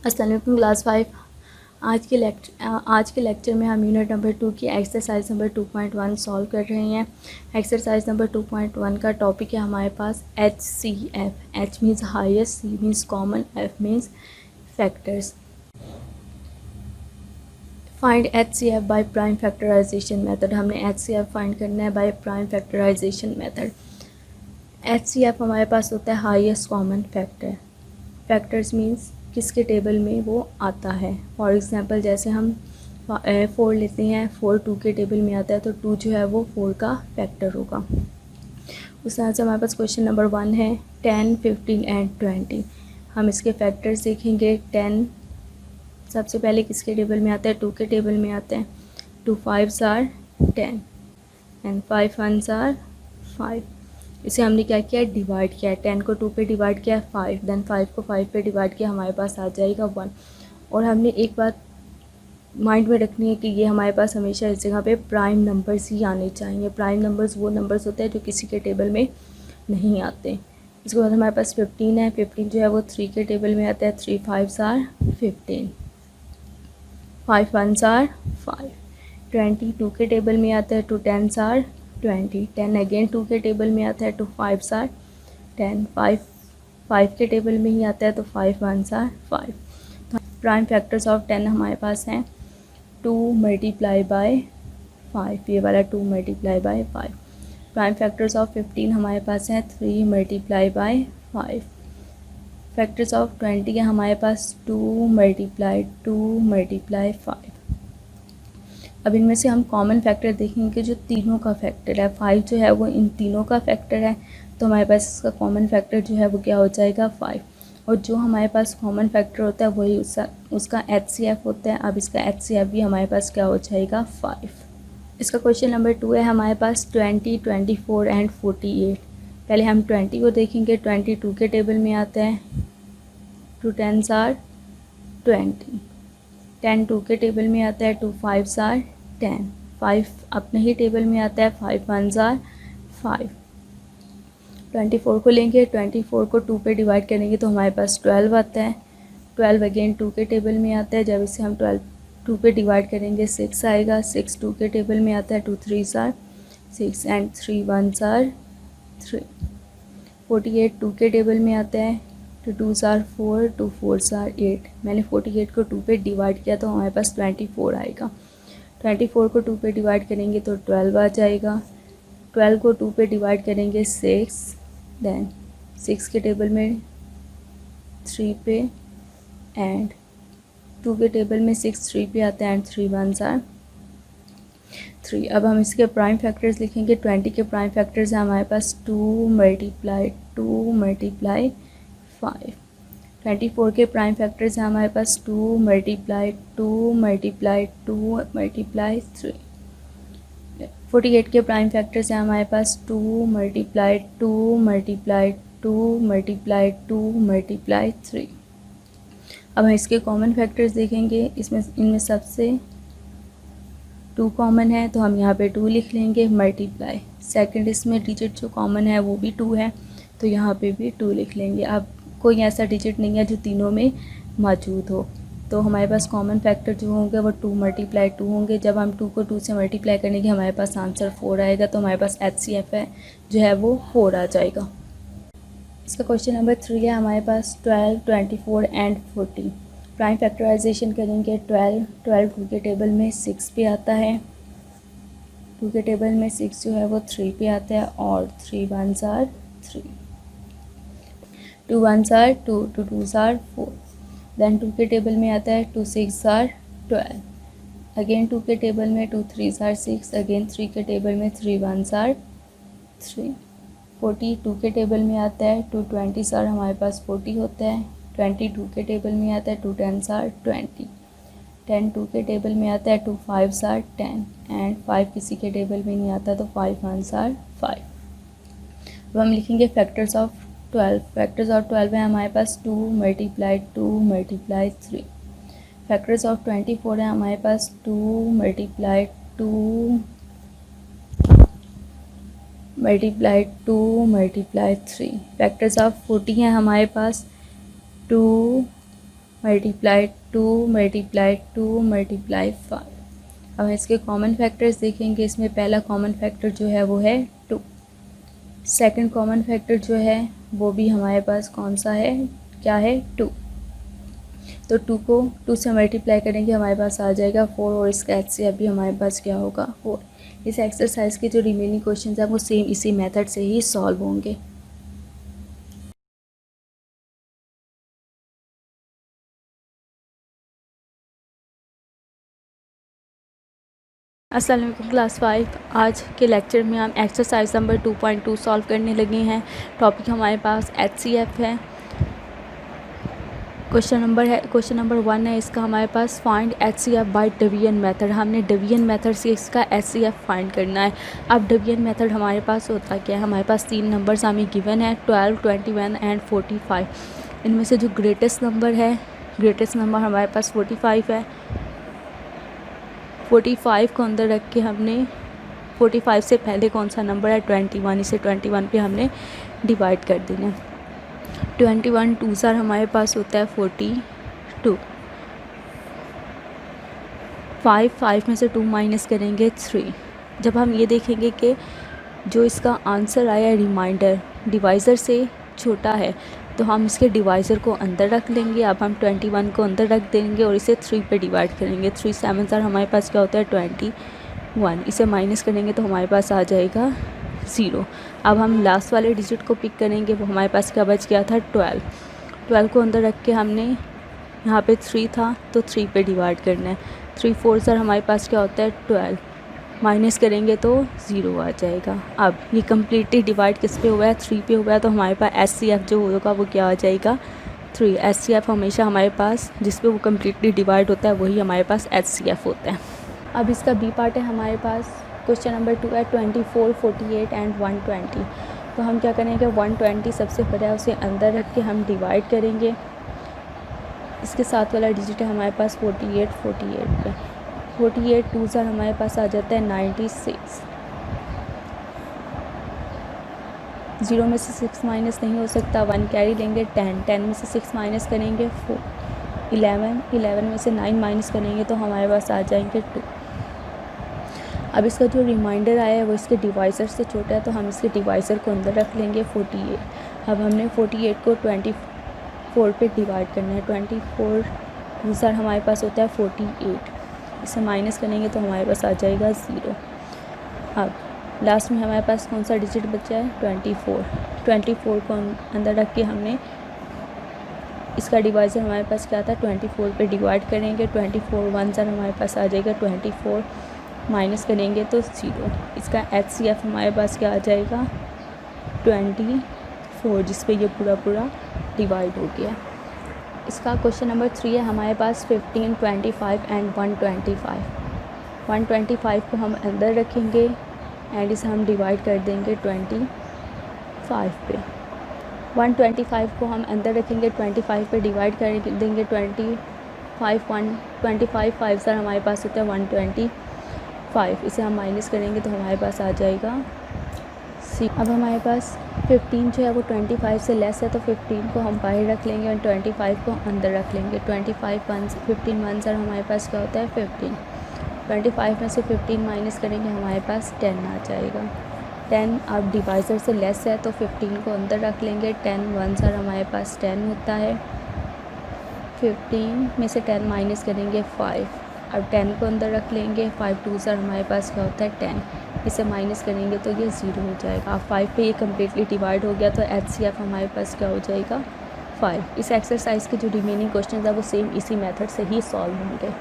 अस्सलाम वालेकुम क्लास 5। आज के लेक्चर में हम यूनिट नंबर 2 की एक्सरसाइज नंबर 2.1 सॉल्व कर रहे हैं। एक्सरसाइज नंबर 2.1 का टॉपिक है हमारे पास HCF। H means highest, C means common, F means factors. Find HCF by prime factorization method. हमने HCF फाइंड करना है by prime factorization method. HCF हमारे पास होता है highest common factor. Factors means किसके टेबल में वो आता है। फॉर एग्ज़ाम्पल जैसे हम 4 लेते हैं, 4 2 के टेबल में आता है तो 2 जो है वो 4 का फैक्टर होगा। उस तरह से हमारे पास क्वेश्चन नंबर 1 है 10, 15 एंड 20। हम इसके फैक्टर्स देखेंगे। 10 सबसे पहले किसके टेबल में आता है, 2 के टेबल में आता है। 2 5s are 10 and 5 1s are 5। इसे हमने क्या किया, डिवाइड किया है। 10 को 2 पे डिवाइड किया है 5, देन 5 को 5 पे डिवाइड किया, हमारे पास आ जाएगा 1। और हमने एक बात माइंड में रखनी है कि ये हमारे पास हमेशा इस जगह पे प्राइम नंबर्स ही आने चाहिए। प्राइम नंबर्स वो नंबर्स होते हैं जो किसी के टेबल में नहीं आते। इसके बाद हमारे पास 15 है। 15 जो है वो 3 के टेबल में आता है। 3 5s आर 15, 5 1s आर 5। 20 2 के टेबल में आता है। 2 10s आर 20, 10 अगेन 2 के टेबल में आता है। 2 5s आर 10, 5 के टेबल में ही आता है तो 5 1s आर 5। तो प्राइम फैक्टर्स ऑफ 10 हमारे पास हैं 2 मल्टीप्लाई बाय 5, ये वाला 2 multiply by 5। Prime factors of 15 हमारे पास हैं 3 मल्टीप्लाई बाय 5। फैक्टर्स ऑफ 20 है हमारे पास 2 मल्टीप्लाई 5। अब इनमें से हम कॉमन फैक्टर देखेंगे जो तीनों का फैक्टर है। 5 जो है वो इन तीनों का फैक्टर है, तो हमारे पास इसका कॉमन फैक्टर जो है वो क्या हो जाएगा, 5। और जो हमारे पास कॉमन फैक्टर होता है वही उसका HCF होता है। अब इसका HCF भी हमारे पास क्या हो जाएगा, 5। इसका क्वेश्चन नंबर 2 है हमारे पास 20, 24 एंड 48। पहले हम 20 को देखेंगे। 22 के टेबल में आता है। 2 10s आर 20, 10 2 के टेबल में आता है। 2 5s आर 10, 5 अपने ही टेबल में आता है। 5 1s आर 5। 24 को लेंगे। 24 को 2 पे डिवाइड करेंगे तो हमारे पास 12 आता है। 12 अगेन 2 के टेबल में आता है। जब इसे हम 2 पे डिवाइड करेंगे 6 आएगा। 6 2 के टेबल में आता है। 2 3s are 6 and 3 1s are 3। 48 2 के टेबल में आता है। 2 2s आर 4, 2 4s आर 8। मैंने 48 को 2 पे डिवाइड किया तो हमारे पास 24 आएगा। 24 को 2 पे डिवाइड करेंगे तो 12 आ जाएगा। 12 को 2 पे डिवाइड करेंगे 6, देन 6 के टेबल में 3 पे एंड 2 के टेबल में 6 3 पे आता है एंड 3 1s आर 3। अब हम इसके प्राइम फैक्टर्स लिखेंगे। 20 के प्राइम फैक्टर्स हैं हमारे पास 2 मल्टीप्लाई 5। 24 के प्राइम फैक्टर्स हैं हमारे पास 2 मल्टीप्लाई 3। 48 के प्राइम फैक्टर्स हैं हमारे पास 2 मल्टीप्लाई 3। अब हम इसके कॉमन फैक्टर्स देखेंगे। इनमें सबसे 2 कॉमन है तो हम यहाँ पे 2 लिख लेंगे। मल्टीप्लाई सेकंड इसमें डिजिट जो कॉमन है वो भी 2 है तो यहाँ पे भी 2 लिख लेंगे। अब कोई ऐसा डिजिट नहीं है जो तीनों में मौजूद हो, तो हमारे पास कॉमन फैक्टर जो होंगे वो 2 मल्टीप्लाई 2 होंगे। जब हम 2 को 2 से मल्टीप्लाई करेंगे हमारे पास आंसर 4 आएगा, तो हमारे पास HCF है जो है वो 4 आ जाएगा। इसका क्वेश्चन नंबर 3 है हमारे पास 12, 24 एंड 40। प्राइम फैक्टराइजेशन करेंगे। 12 2 के टेबल में 6 पे आता है। 2 के टेबल में 6 जो है वो 3 पे आता है और 3 1s are 3, 2 1s are 2, 2 2s are 4। Then 2 के टेबल में आता है 2 6 आर 12, अगेन 2 के टेबल में 2 3s आर 6, अगेन 3 के टेबल में 3 1s आर 3। 40 2 के टेबल में आता है। 2 20s आर हमारे पास 40 होता है। 20 2 के टेबल में आता है। 2 10s आर 20, 10 2 के टेबल में आता है। 2 5s आर 10 एंड 5 किसी के टेबल में नहीं आता तो 5 1s आर 5। अब हम लिखेंगे फैक्टर्स ऑफ 12। फैक्टर्स ऑफ 12 है हमारे पास 2 मल्टीप्लाई 3। फैक्टर्स ऑफ 24 है हमारे पास 2 मल्टीप्लाई 3। फैक्टर्स ऑफ 40 है हमारे पास 2 मल्टीप्लाई 2 मल्टीप्लाई 2 मल्टीप्लाई 5। अब इसके कॉमन फैक्टर्स देखेंगे। इसमें पहला कॉमन फैक्टर जो है वो है 2। सेकंड कॉमन फैक्टर जो है वो भी हमारे पास कौन सा है, क्या है, 2। तो 2 को 2 से मल्टीप्लाई करेंगे हमारे पास आ जाएगा 4 और इसका HCF भी हमारे पास क्या होगा, 4। इस एक्सरसाइज के जो रिमेनिंग क्वेश्चंस हैं वो सेम इसी मेथड से ही सॉल्व होंगे। अस्सलाम वालेकुम क्लास 5। आज के लेक्चर में हम एक्सरसाइज नंबर 2.2 सॉल्व करने लगे हैं। टॉपिक हमारे पास HCF है। क्वेश्चन नंबर 1 है इसका हमारे पास find HCF by division method. हमने डिवीजन मेथड से इसका HCF फाइंड करना है। अब डिवीजन मेथड हमारे पास होता क्या है, हमारे पास 3 नंबर्स हमें गिवन है 12, 21 एंड 45। इनमें से जो ग्रेटेस्ट नंबर है, ग्रेटेस्ट नंबर हमारे पास 45 है। 45 को अंदर रख के हमने 45 से पहले कौन सा नंबर है, 21। इसे 21 पे हमने डिवाइड कर देना। 21 2 सर हमारे पास होता है 42। 5 में से 2 माइनस करेंगे 3। जब हम ये देखेंगे कि जो इसका आंसर आया है रिमाइंडर डिवाइज़र से छोटा है तो हम इसके डिवाइज़र को अंदर रख लेंगे। अब हम 21 को अंदर रख देंगे और इसे 3 पे डिवाइड करेंगे। 3 7 सर हमारे पास क्या होता है 21। इसे माइनस करेंगे तो हमारे पास आ जाएगा 0। अब हम लास्ट वाले डिजिट को पिक करेंगे, वो हमारे पास क्या बच गया था 12। 12 को अंदर रख के हमने यहाँ पे 3 था तो 3 पे डिवाइड करना है। 3 4 सर हमारे पास क्या होता है 12। माइनस करेंगे तो 0 आ जाएगा। अब ये कम्प्लीटली डिवाइड किस पे हुआ है, 3 पे हुआ है, तो हमारे पास HCF जो होगा वो क्या आ जाएगा 3। HCF हमेशा हमारे पास जिस पे वो कम्प्लीटली डिवाइड होता है वही हमारे पास HCF होता है। अब इसका बी पार्ट है हमारे पास। क्वेश्चन नंबर 2 है 24, 48 एंड 120। तो हम क्या करेंगे 120 सबसे बड़ा है उसे अंदर रख के हम डिवाइड करेंगे। इसके साथ वाला डिजिट है हमारे पास 48 पे। 48 2 सर हमारे पास आ जाता है 96। 0 में से 6 माइनस नहीं हो सकता, 1 कैरी लेंगे 10 में से 6 माइनस करेंगे 4। 11 में से 9 माइनस करेंगे तो हमारे पास आ जाएंगे 2। अब इसका जो रिमाइंडर आया है वो इसके डिवाइज़र से छोटा है तो हम इसके डिवाइज़र को अंदर रख लेंगे 48। अब हमने 48 को 24 पे डिवाइड करना है। 24 2 सर हमारे पास होता है 48। इसे माइनस करेंगे तो हमारे पास आ जाएगा 0। अब लास्ट में हमारे पास कौन सा डिजिट बचा है 24 को अंदर रख के हमने इसका डिवाइज़र हमारे पास क्या था 24 पे डिवाइड करेंगे। 24 1 सर हमारे पास आ जाएगा 24। माइनस करेंगे तो 0। इसका HCF हमारे पास क्या आ जाएगा 24, जिस पे ये पूरा डिवाइड हो गया। इसका क्वेश्चन नंबर 3 है हमारे पास 15, 25 एंड 125। 125 को हम अंदर रखेंगे एंड इसे हम डिवाइड कर देंगे 25 पे। 125 को हम अंदर रखेंगे 25 पे डिवाइड कर देंगे 25 5 सर हमारे पास होता है 125। इसे हम माइनस करेंगे तो हमारे पास आ जाएगा 6। अब हमारे पास 15 जो है वो 25 से लेस है तो 15 को हम बाहर रख लेंगे और 25 को अंदर रख लेंगे। 15 1 सर हमारे पास क्या होता है 15। 25 में से 15 माइनस करेंगे हमारे पास 10 आ जाएगा। 10 अब डिवाइज़र से लेस है तो 15 को अंदर रख लेंगे। 10 1 सर हमारे पास 10 होता है। 15 में से 10 माइनस करेंगे 5। अब 10 को अंदर रख लेंगे। 5 2 सर हमारे पास क्या होता है 10। इसे माइनस करेंगे तो ये 0 हो जाएगा। अब 5 पे ये कम्प्लीटली डिवाइड हो गया तो HCF हमारे पास क्या हो जाएगा 5। इस एक्सरसाइज के जो रिमेनिंग क्वेश्चन है वो सेम इसी मेथड से ही सॉल्व होंगे।